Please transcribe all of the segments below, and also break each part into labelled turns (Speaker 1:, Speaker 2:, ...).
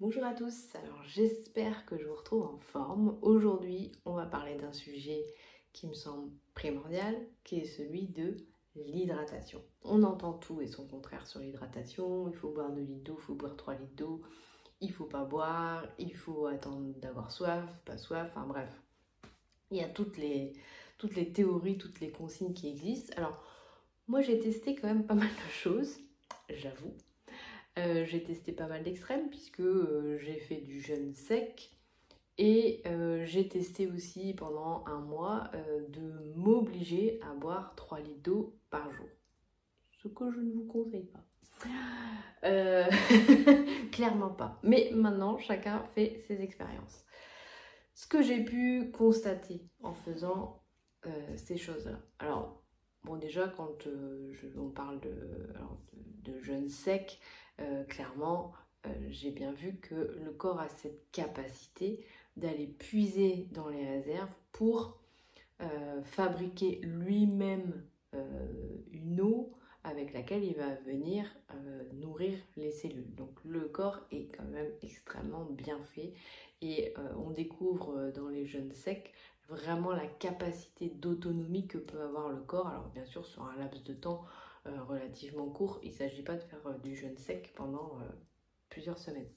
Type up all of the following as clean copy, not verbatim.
Speaker 1: Bonjour à tous, alors j'espère que je vous retrouve en forme. Aujourd'hui, on va parler d'un sujet qui me semble primordial, qui est celui de l'hydratation. On entend tout et son contraire sur l'hydratation, il faut boire 2 litres d'eau, il faut boire 3 litres d'eau, il faut pas boire, il faut attendre d'avoir soif, pas soif, enfin bref. Il y a toutes les théories, toutes les consignes qui existent. Alors, moi j'ai testé quand même pas mal de choses, j'avoue. J'ai testé pas mal d'extrêmes puisque j'ai fait du jeûne sec et j'ai testé aussi pendant un mois de m'obliger à boire 3 litres d'eau par jour. Ce que je ne vous conseille pas. Euh, Clairement pas. Mais maintenant, chacun fait ses expériences. Ce que j'ai pu constater en faisant ces choses-là. Alors, bon, déjà, quand on parle de jeûne sec, clairement, j'ai bien vu que le corps a cette capacité d'aller puiser dans les réserves pour fabriquer lui-même une eau avec laquelle il va venir nourrir les cellules. Donc le corps est quand même extrêmement bien fait et on découvre dans les jeûnes secs vraiment la capacité d'autonomie que peut avoir le corps. Alors bien sûr sur un laps de temps relativement court, il ne s'agit pas de faire du jeûne sec pendant plusieurs semaines.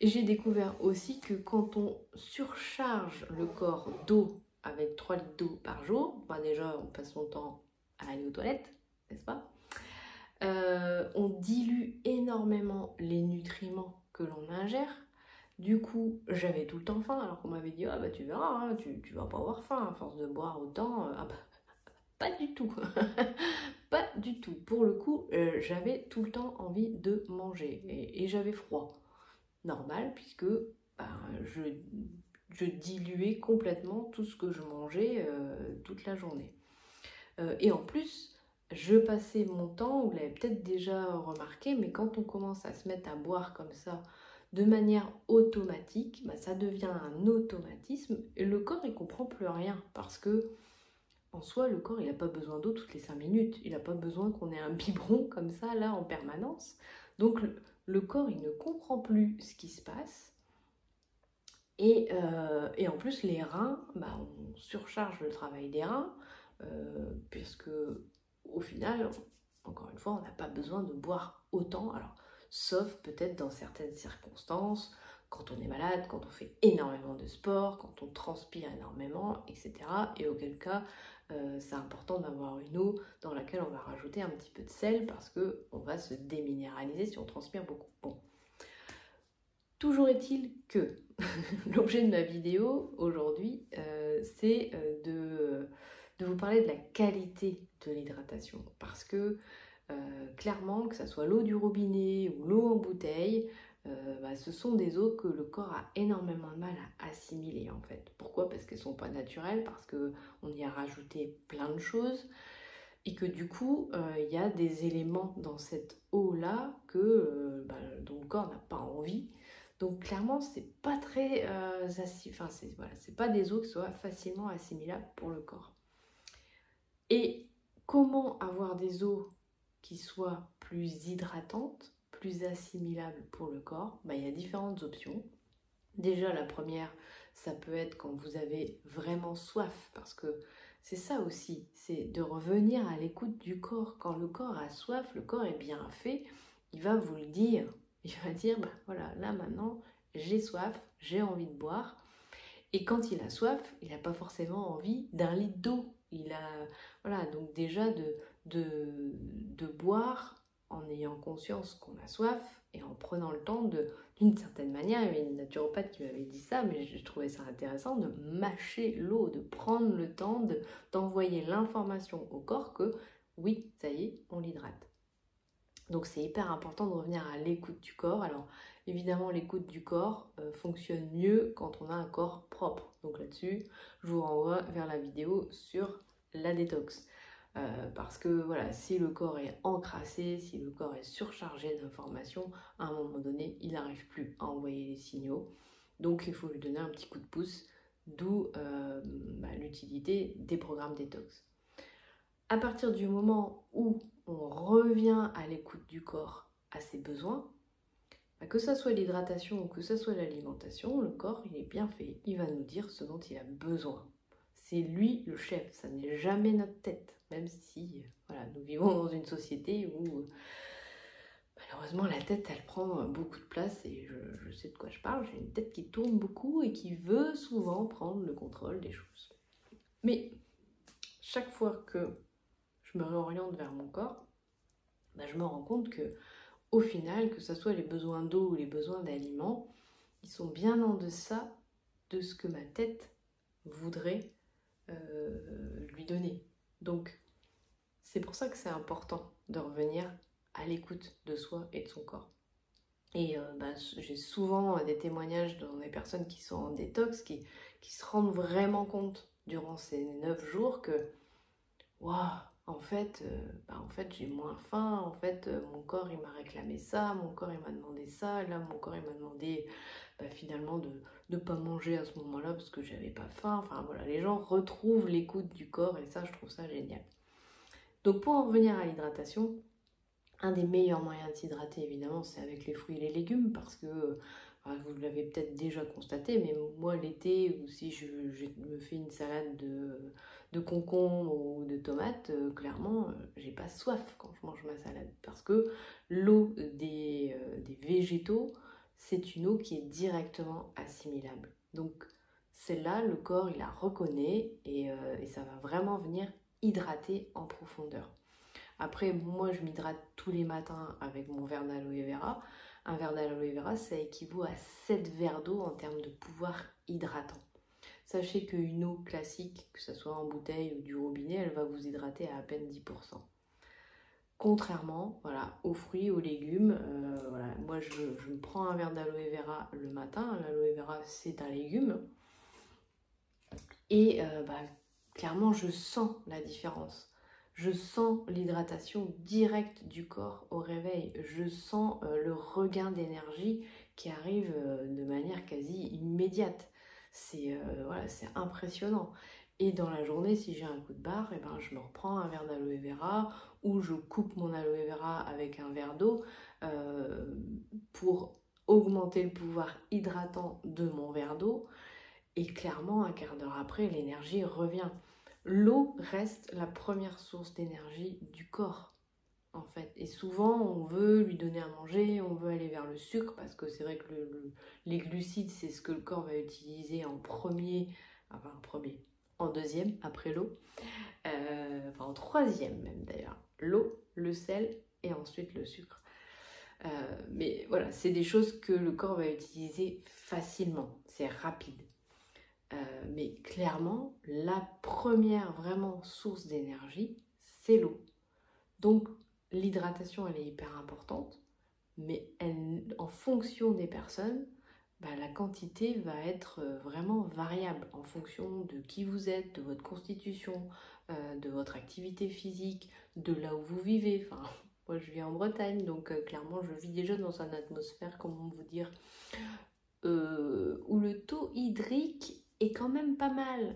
Speaker 1: Et j'ai découvert aussi que quand on surcharge le corps d'eau avec 3 litres d'eau par jour, bah déjà on passe son temps à aller aux toilettes, n'est-ce pas? On dilue énormément les nutriments que l'on ingère. Du coup, j'avais tout le temps faim, alors qu'on m'avait dit ah bah tu verras, hein, tu vas pas avoir faim à force de boire autant. Ah bah, pas du tout, pas du tout. Pour le coup, j'avais tout le temps envie de manger et j'avais froid. Normal, puisque ben, je diluais complètement tout ce que je mangeais toute la journée. Et en plus, je passais mon temps, vous l'avez peut-être déjà remarqué, mais quand on commence à se mettre à boire comme ça, de manière automatique, ben, ça devient un automatisme et le corps il comprend plus rien parce que en soi le corps il n'a pas besoin d'eau toutes les 5 minutes, il n'a pas besoin qu'on ait un biberon comme ça là en permanence. Donc le corps il ne comprend plus ce qui se passe et en plus les reins, bah, on surcharge le travail des reins puisque au final, encore une fois, on n'a pas besoin de boire autant. Alors, sauf peut-être dans certaines circonstances, quand on est malade, quand on fait énormément de sport, quand on transpire énormément, etc. Et auquel cas, c'est important d'avoir une eau dans laquelle on va rajouter un petit peu de sel parce qu'on va se déminéraliser si on transpire beaucoup. Bon. Toujours est-il que l'objet de ma vidéo aujourd'hui, c'est de vous parler de la qualité de l'hydratation. Parce que clairement, que ce soit l'eau du robinet ou l'eau en bouteille, bah, ce sont des eaux que le corps a énormément de mal à assimiler en fait. Pourquoi? Parce qu'elles ne sont pas naturelles, parce qu'on y a rajouté plein de choses et que du coup, il y a des éléments dans cette eau-là dont le corps n'a pas envie. Donc clairement, c'est pas très c'est pas des eaux qui soient facilement assimilables pour le corps. Et comment avoir des eaux qui soient plus hydratantes, plus assimilables pour le corps? Ben, il y a différentes options. Déjà, la première, ça peut être quand vous avez vraiment soif, parce que c'est ça aussi, c'est de revenir à l'écoute du corps. Quand le corps a soif, le corps est bien fait, il va vous le dire. Il va dire, ben voilà, là maintenant, j'ai soif, j'ai envie de boire. Et quand il a soif, il n'a pas forcément envie d'un litre d'eau. Voilà, donc déjà de boire en ayant conscience qu'on a soif et en prenant le temps d'une certaine manière, il y avait une naturopathe qui m'avait dit ça, mais je trouvais ça intéressant, de mâcher l'eau, de prendre le temps d'envoyer l'information au corps que oui, ça y est, on l'hydrate. Donc c'est hyper important de revenir à l'écoute du corps. Alors évidemment l'écoute du corps fonctionne mieux quand on a un corps propre. Donc là-dessus, je vous renvoie vers la vidéo sur la détox. Parce que voilà, si le corps est encrassé, si le corps est surchargé d'informations, à un moment donné, il n'arrive plus à envoyer les signaux. Donc il faut lui donner un petit coup de pouce, d'où l'utilité des programmes détox. À partir du moment où on revient à l'écoute du corps, à ses besoins, que ça soit l'hydratation ou que ça soit l'alimentation, le corps, il est bien fait. Il va nous dire ce dont il a besoin. C'est lui le chef, ça n'est jamais notre tête. Même si, voilà, nous vivons dans une société où, malheureusement, la tête, elle prend beaucoup de place. Et je sais de quoi je parle. J'ai une tête qui tourne beaucoup et qui veut souvent prendre le contrôle des choses. Mais chaque fois que je me réoriente vers mon corps, je me rends compte que au final, que ce soit les besoins d'eau ou les besoins d'aliments, ils sont bien en deçà de ce que ma tête voudrait lui donner. Donc, c'est pour ça que c'est important de revenir à l'écoute de soi et de son corps. Et j'ai souvent des témoignages dans des personnes qui sont en détox, qui se rendent vraiment compte durant ces 9 jours que waouh, en fait, j'ai moins faim, en fait, mon corps il m'a réclamé ça, mon corps il m'a demandé ça, là mon corps il m'a demandé finalement de ne pas manger à ce moment-là parce que j'avais pas faim. Enfin voilà, les gens retrouvent l'écoute du corps et ça je trouve ça génial. Donc pour en revenir à l'hydratation, un des meilleurs moyens de s'hydrater évidemment c'est avec les fruits et les légumes parce que vous l'avez peut-être déjà constaté, mais moi l'été, ou si je me fais une salade de concombres ou de tomates, clairement, j'ai pas soif quand je mange ma salade. Parce que l'eau des végétaux, c'est une eau qui est directement assimilable. Donc celle-là, le corps, il la reconnaît et ça va vraiment venir hydrater en profondeur. Après, moi, je m'hydrate tous les matins avec mon verre d'aloe vera. Un verre d'aloe vera, ça équivaut à 7 verres d'eau en termes de pouvoir hydratant. Sachez qu'une eau classique, que ce soit en bouteille ou du robinet, elle va vous hydrater à peine 10%. Contrairement aux fruits, aux légumes, moi je me prends un verre d'aloe vera le matin. L'aloe vera, c'est un légume. Et clairement, je sens la différence. Je sens l'hydratation directe du corps au réveil. Je sens le regain d'énergie qui arrive de manière quasi immédiate. C'est impressionnant. Et dans la journée, si j'ai un coup de barre, je me reprends un verre d'aloe vera ou je coupe mon aloe vera avec un verre d'eau pour augmenter le pouvoir hydratant de mon verre d'eau. Et clairement, un quart d'heure après, l'énergie revient. L'eau reste la première source d'énergie du corps, en fait. Et souvent, on veut lui donner à manger, on veut aller vers le sucre, parce que c'est vrai que les glucides, c'est ce que le corps va utiliser en en deuxième, après l'eau. En troisième même d'ailleurs. L'eau, le sel et ensuite le sucre. Mais voilà, c'est des choses que le corps va utiliser facilement. C'est rapide. Mais clairement, la première vraiment source d'énergie, c'est l'eau. Donc l'hydratation, elle est hyper importante, mais en fonction des personnes, la quantité va être vraiment variable en fonction de qui vous êtes, de votre constitution, de votre activité physique, de là où vous vivez. Enfin, moi je vis en Bretagne, donc clairement je vis déjà dans une atmosphère, comment vous dire, où le taux hydrique est quand même pas mal.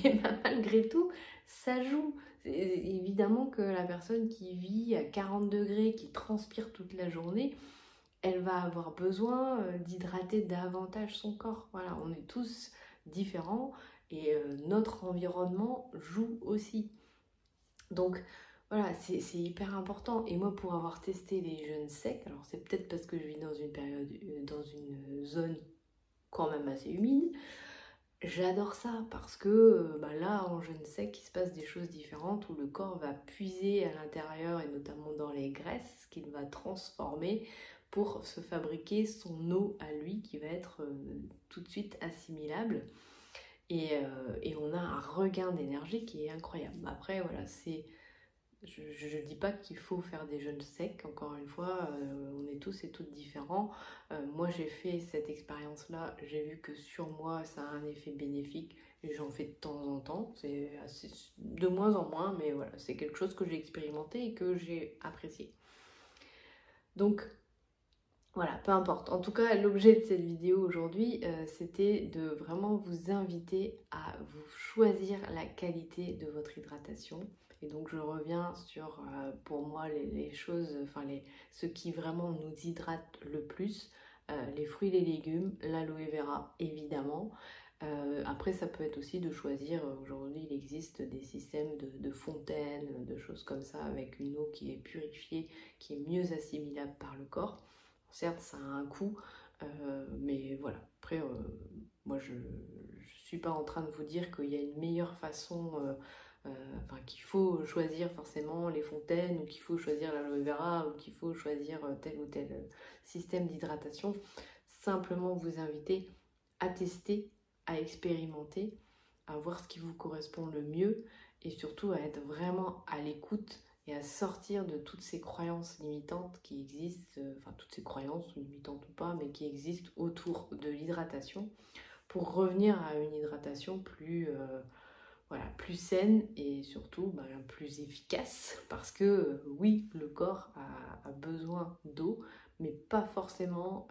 Speaker 1: Et malgré tout, ça joue. Évidemment que la personne qui vit à 40 degrés, qui transpire toute la journée, elle va avoir besoin d'hydrater davantage son corps. Voilà, on est tous différents et notre environnement joue aussi. Donc voilà, c'est hyper important. Et moi, pour avoir testé les jeûnes secs, alors c'est peut-être parce que je vis dans une période, dans une zone quand même assez humide, j'adore ça parce que là, en jeûne sec, il se passe des choses différentes où le corps va puiser à l'intérieur et notamment dans les graisses qu'il va transformer pour se fabriquer son eau à lui qui va être tout de suite assimilable. Et on a un regain d'énergie qui est incroyable. Après, voilà, je ne dis pas qu'il faut faire des jeûnes secs, encore une fois, on est tous et toutes différents. Moi j'ai fait cette expérience-là, j'ai vu que sur moi ça a un effet bénéfique et j'en fais de temps en temps, c'est de moins en moins, mais voilà, c'est quelque chose que j'ai expérimenté et que j'ai apprécié. Donc voilà, peu importe. En tout cas, l'objet de cette vidéo aujourd'hui, c'était de vraiment vous inviter à vous choisir la qualité de votre hydratation Et donc je reviens sur, pour moi, les choses, enfin ce qui vraiment nous hydrate le plus, les fruits et les légumes, l'aloe vera évidemment. Après ça peut être aussi de choisir, aujourd'hui il existe des systèmes de fontaines, de choses comme ça, avec une eau qui est purifiée, qui est mieux assimilable par le corps. Certes ça a un coût, mais voilà, après moi je suis pas en train de vous dire qu'il y a une meilleure façon, enfin qu'il faut choisir forcément les fontaines, ou qu'il faut choisir l'aloe vera, ou qu'il faut choisir tel ou tel système d'hydratation. Simplement vous inviter à tester, à expérimenter, à voir ce qui vous correspond le mieux, et surtout à être vraiment à l'écoute et à sortir de toutes ces croyances limitantes qui existent, enfin toutes ces croyances, limitantes ou pas, mais qui existent autour de l'hydratation, pour revenir à une hydratation plus, voilà, plus saine et surtout plus efficace, parce que oui, le corps a besoin d'eau, mais pas forcément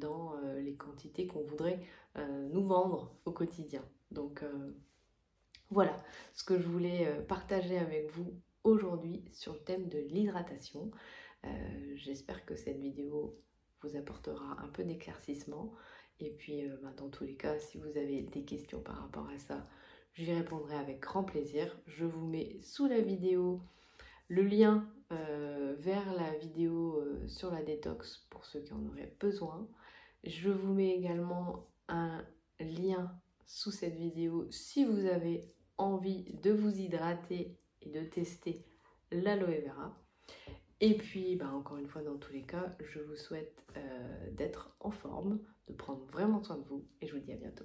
Speaker 1: dans les quantités qu'on voudrait nous vendre au quotidien. Donc voilà ce que je voulais partager avec vous aujourd'hui sur le thème de l'hydratation. J'espère que cette vidéo vous apportera un peu d'éclaircissement. Et puis dans tous les cas, si vous avez des questions par rapport à ça, j'y répondrai avec grand plaisir. Je vous mets sous la vidéo le lien vers la vidéo sur la détox pour ceux qui en auraient besoin. Je vous mets également un lien sous cette vidéo si vous avez envie de vous hydrater et de tester l'aloe vera. Et puis, encore une fois, dans tous les cas, je vous souhaite d'être en forme, de prendre vraiment soin de vous, et je vous dis à bientôt.